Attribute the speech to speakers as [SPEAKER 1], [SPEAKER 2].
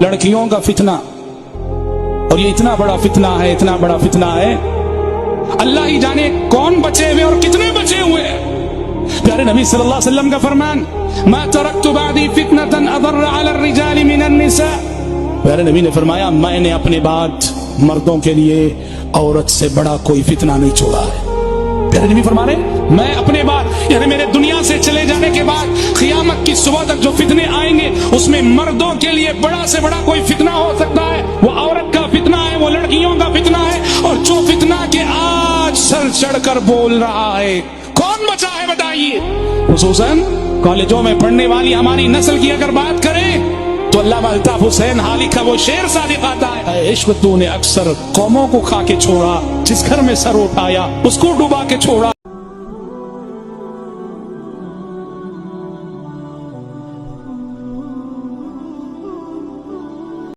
[SPEAKER 1] लड़कियों का फितना, और ये इतना बड़ा फितना है, इतना बड़ा फितना है, अल्लाह ही जाने कौन बचे हुए और कितने बचे हुए हैं। प्यारे नबी सल्लल्लाहु अलैहि वसल्लम का फरमान, मा तरक्तु बादी फितनतन अदर्र अला रिजाल मिनन निसा। प्यारे नबी ने फरमाया, मैंने अपने बाद मर्दों के लिए औरत से बड़ा कोई फितना नहीं छोड़ा है। प्यारे नबी फरमा रहे, मैं अपने बाद यानी मेरे दुनिया से चले जाने के बाद क़यामत की सुबह तक जो फितने आएंगे उसमें मर्दों के लिए बड़ा से बड़ा कोई फितना हो सकता है, वो औरत का फितना है, वो लड़कियों का फितना है। और जो फितना के आज सर चढ़कर बोल रहा है, कौन बचा है बताइए। खुसूसन कॉलेजों में पढ़ने वाली हमारी नस्ल की अगर बात करें तो अल्लामा अल्ताफ हुसैन हाली का वो शेर सादिक आता है, इश्क तूने अक्सर कौमों को खा के छोड़ा, जिस घर में सर उठाया उसको डुबा के छोड़ा।